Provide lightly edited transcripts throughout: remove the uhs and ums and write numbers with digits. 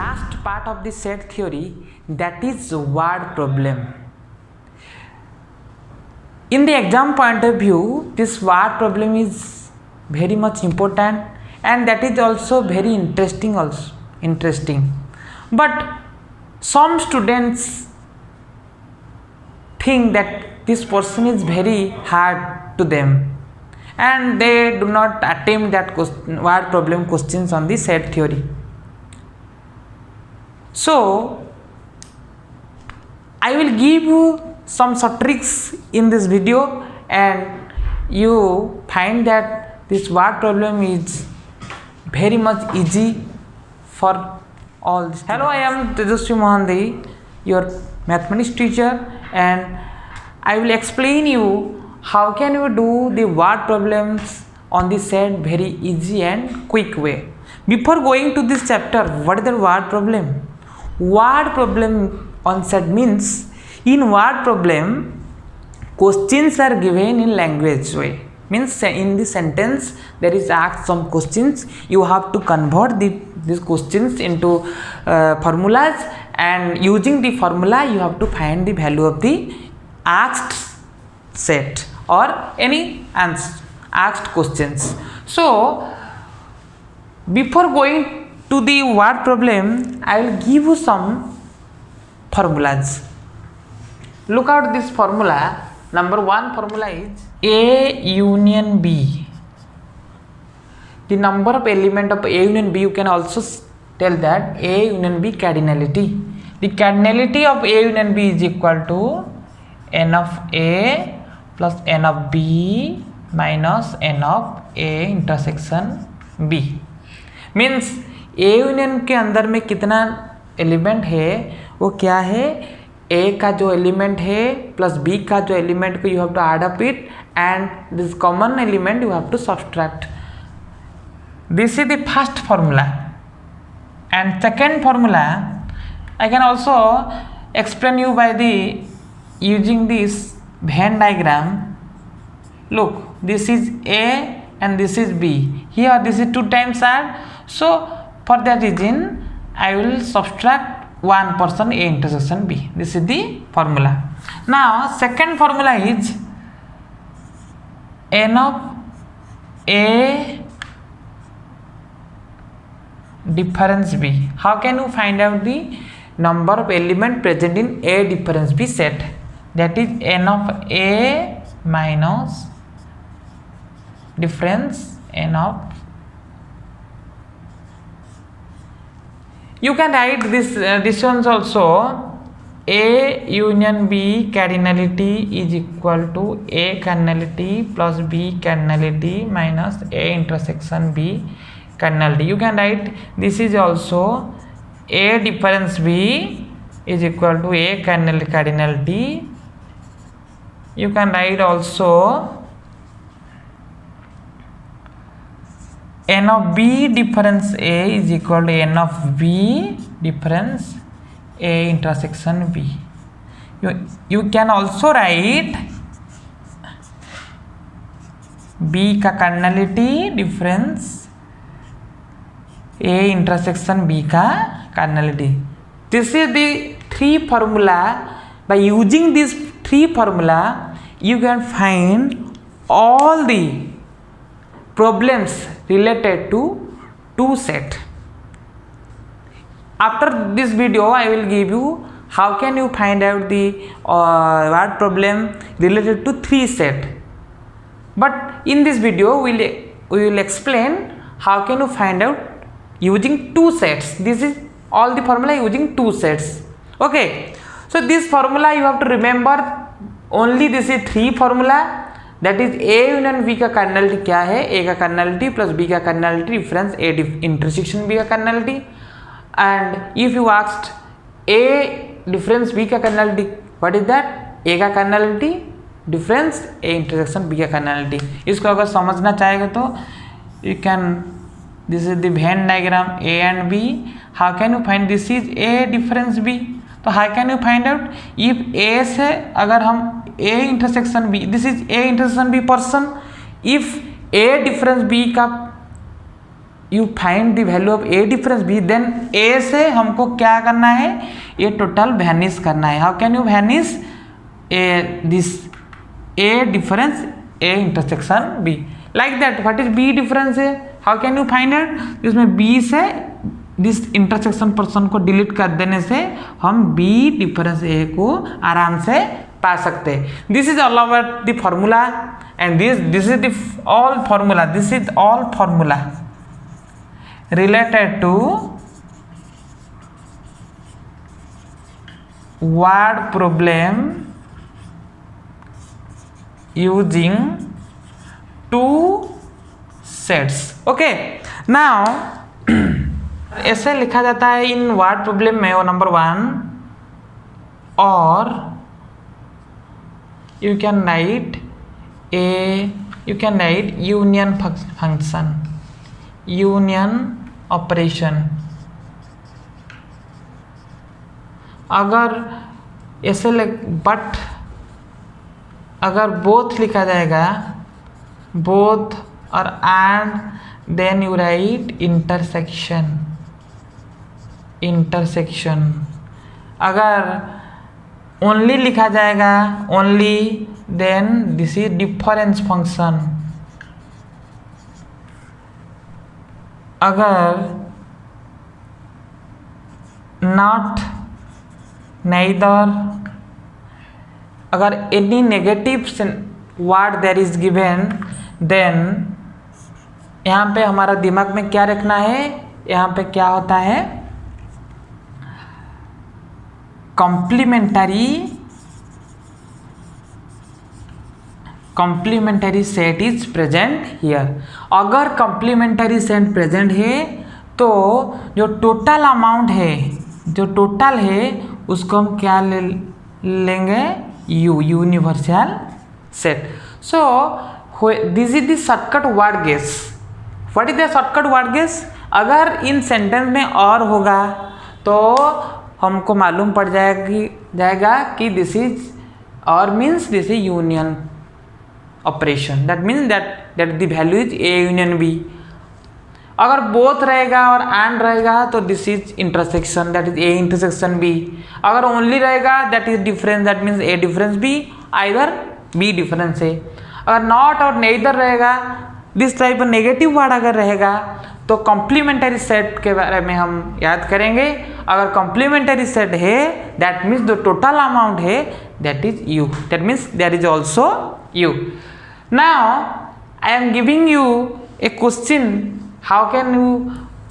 last part of the set theory, that is word problem. In the exam point of view, this word problem is very much important, and that is also very interesting but some students think that this portion is very hard to them and they do not attempt that word problem questions on the set theory. So I will give you some short tricks in this video and you find that this word problem is very much easy for all this. Hello, I am Tejasvi Mohandy, your mathematics teacher, and I will explain you how can you do the word problems on the set very easy and quick way. Before going to this chapter, what is the word problem? Word problem on set means in word problem questions are given in language way, means in the sentence there is asked some questions, you have to convert these questions into formulas, and using the formula you have to find the value of the asked set or any asked questions. So before going to the word problem, I will give you some formulas. Look out this formula. Number one formula is A union B. The number of element of A union B, you can also tell that A union B cardinality. The cardinality of A union B is equal to n of A plus n of B minus n of A intersection B. Means A union के अंदर में कितना element है वो क्या है, A का जो एलिमेंट है प्लस B का जो एलिमेंट को you have to add up it and this common element you have to subtract. This is the first formula, and second formula I can also explain you by the using this Venn diagram. Look, this is A and this is B. Here this is 2 times R. So for that reason I will subtract 1% A intersection B. This is the formula. Now second formula is n of A difference B. How can you find out the number of element present in A difference B set? That is n of A minus difference n of. You can write this ones also. A union B cardinality is equal to A cardinality plus B cardinality minus A intersection B cardinality. You can write this is also A difference B is equal to A cardinality. You can write also n of B difference A is equal to n of B difference A intersection B. You can also write B का cardinality difference A intersection B का cardinality. This is the 3 formula. By using these 3 formula you can find all the problems related to 2 set. After this video I will give you how can you find out the word problem related to 3 set. But in this video we will explain how can you find out using 2 sets. This is all the formula using 2 sets. Okay, so this formula you have to remember only. This is 3 formula. That is A union B का cardinality क्या है, A का cardinality plus B का cardinality difference A intersection B का cardinality. And if you asked A difference B का cardinality, what is that? A का cardinality difference A intersection B का cardinality. इसको अगर समझना चाहेगा तो you can, this is the Venn diagram A and B. How can you find this is A difference B? तो how can you find out if A से अगर हम A intersection B, this is A intersection B person, if A difference B का you find the value of A difference B, then A से हमको क्या करना है, ये टोटल वैनिश करना है. How can you vanish a this A difference A intersection B, like that. What is B difference है, how can you find it, इसमें बी से दिस इंटरसेक्शन पर्सन को डिलीट कर देने से हम बी डिफरेंस ए को आराम से पा सकते हैं. This is all about the formula and this is the all formula, this is all formula related to word problem using two sets. Okay, now ऐसे लिखा जाता है इन वर्ड प्रॉब्लम में, वो नंबर 1, और you can write union function, union operation. अगर ऐसे but अगर बोथ लिखा जाएगा, बोथ और and, then you write intersection. अगर ओनली लिखा जाएगा, only, then this is difference function. अगर नॉट, neither, अगर any negative word there is given, then यहाँ पे हमारा दिमाग में क्या रखना है, यहाँ पे क्या होता है, complementary set is present here. अगर कॉम्प्लीमेंटरी सेट प्रेजेंट है तो जो टोटल अमाउंट है, जो टोटल है, उसको हम क्या लेंगे, universal set. So this is the shortcut word guess. What is the shortcut word guess, अगर इन सेंटेंस में और होगा तो हमको मालूम पड़ जाएगा कि this is or means this is union operation. That means that the value is A union B. अगर बोथ रहेगा और एंड रहेगा तो this is intersection, that is A intersection B. अगर ओनली रहेगा that is difference, that means A difference B, either B difference है. अगर not और नेइदर रहेगा, this type of negative word अगर रहेगा तो कॉम्प्लीमेंटरी सेट के बारे में हम याद करेंगे. अगर कॉम्प्लीमेंटरी सेट है that means the total amount है that is U, that means there is also U. Now I am giving you a question. How can you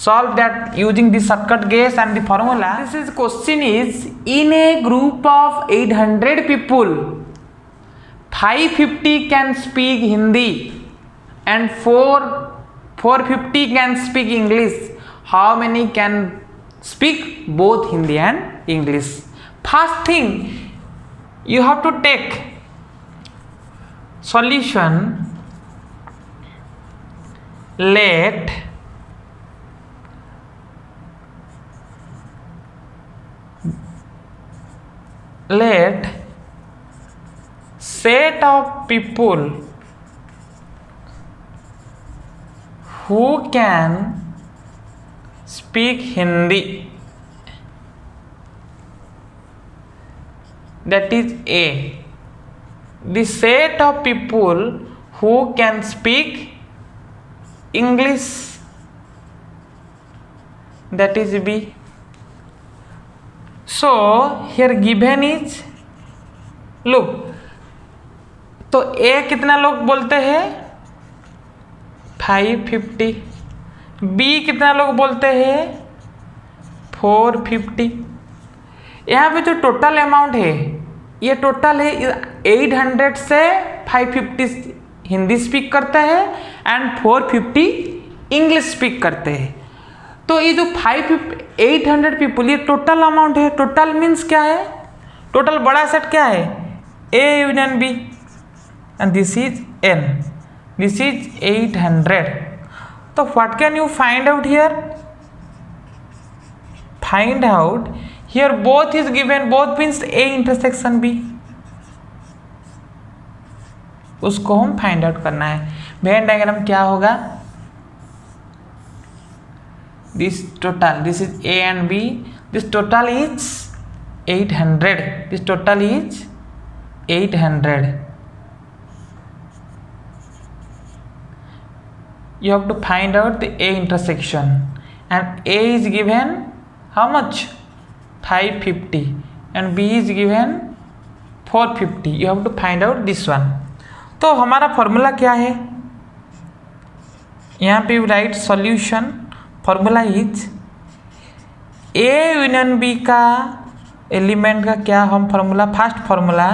solve that using the shortcut guess and the formula? This is question is, in a group of 800 people, 550 can speak Hindi and 450 can speak English. How many can speak both Hindi and English? First thing you have to take solution. Let set of people who can speak Hindi, that is A. The set of people who can speak English, that is B. So here given is, look, तो A कितना लोग बोलते हैं 550, B कितना लोग बोलते हैं 450. यहाँ पे जो टोटल अमाउंट है ये टोटल है 800 से 550 हिंदी स्पीक करते हैं एंड 450 इंग्लिश स्पीक करते हैं. तो ये जो 800 पीपल ये टोटल अमाउंट है. टोटल मीन्स क्या है, टोटल बड़ा सेट क्या है, A union B and this is N, this is 800. तो what can you find out here, find out here both is given, both means A intersection B, उसको हम find out करना है. वेन डायग्राम क्या होगा, this total, this is A and B, this total is 800, this total is 800. You have to find out the A intersection, and A is given how much, 550, and B is given 450. You have to find out this one. तो हमारा formula क्या है, यहाँ पे write solution. Formula is A union B का element का क्या हम formula, first formula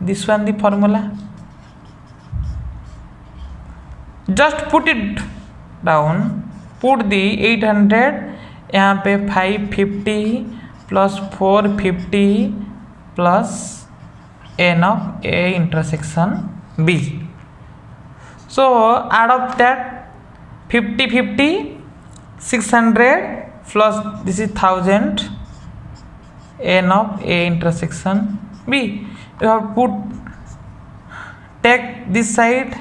this one the formula. Just put it down, put the 800 यहाँ पे 550 plus 450 plus n of A intersection B. So out of that 50 50 600 plus this is 1000 n of A intersection B. You have put, take this side,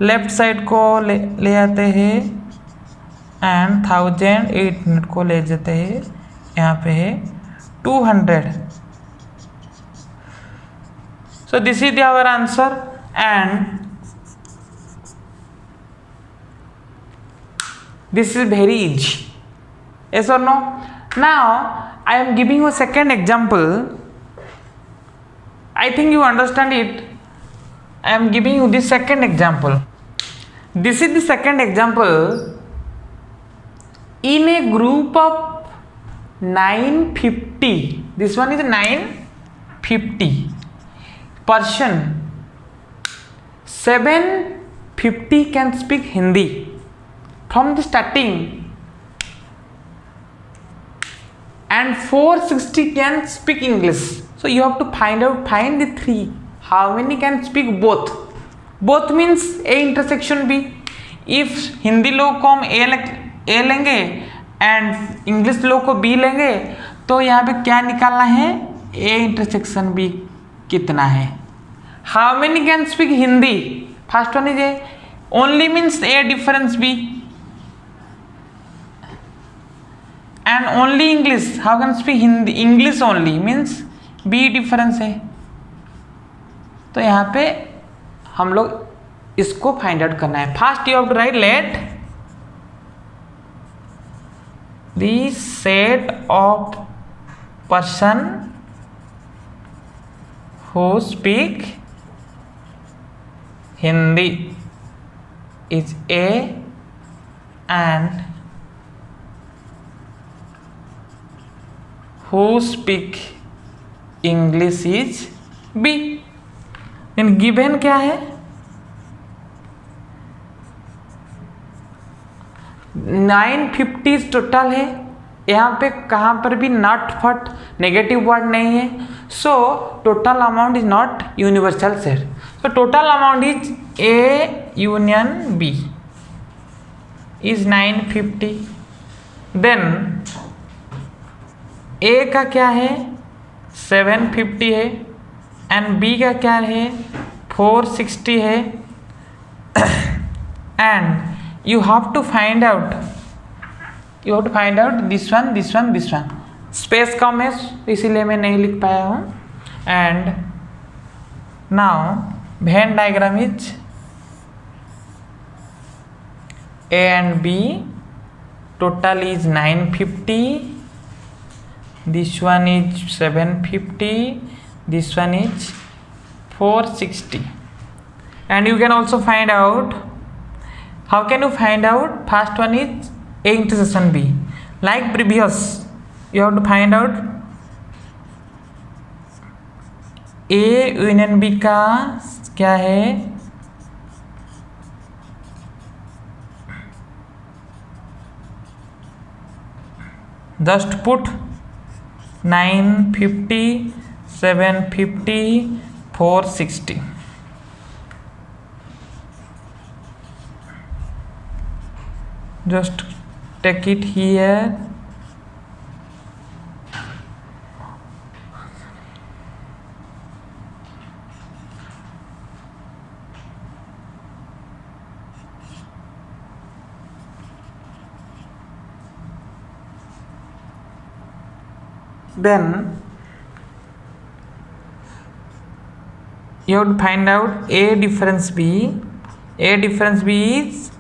left side को ले आते हैं and 1800 को ले जाते हैं, यहाँ पे है 200. So this is our answer, and this is very easy. Yes or no? Now I am giving you a second example. I think you understand it. I am giving you the second example. This is the second example. In a group of 950, this one is 950 person, 750 can speak Hindi from the starting, and 460 can speak English. So you have to find the three. How many can speak both? Both means A intersection B. If Hindi लोग को हम A लेंगे and English लोग को B लेंगे, तो यहाँ पे क्या निकालना है, A intersection B कितना है. How many can speak Hindi? First one is A. Only means A difference B. And only English. How can speak Hindi? English only means B difference है. तो यहाँ पे हम लोग इसको फाइंड आउट करना है. First you have to write let the set of person who speak Hindi is A and who speak English is B. In given क्या है, 950 टोटल है. यहाँ पे कहाँ पर भी नॉट फट नेगेटिव वर्ड नहीं है. So total amount is not universal set. So total amount is A union B is 950. Then A का क्या है, 750 है, एंड B का क्या है, 460 है. And you have to find out this one. Space कम है इसीलिए मैं नहीं लिख पाया हूँ. And now when diagram is A and B, total is 950. This one is 750. This one is 460. And you can also find out, how can you find out, first one is A intersection B. Like previous, you have to find out A union B का क्या है, just put 950 750 460. Just take it here. then you have to find out A difference B. A difference B is,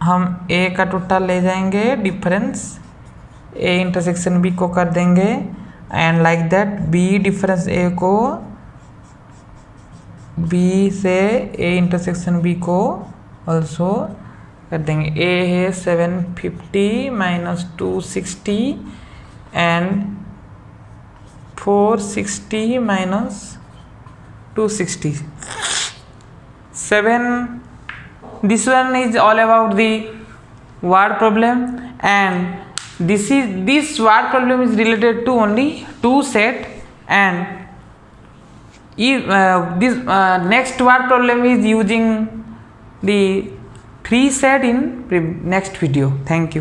हम A का total ले जाएंगे, difference A intersection B को कर देंगे, and like that B difference A को B से A intersection B को ऑल्सो कर देंगे. A है 750 minus 260 and 460 minus 260. 7. This one is all about the word problem, and this word problem is related to only 2 set, and if this next word problem is using the 3 set in next video. Thank you.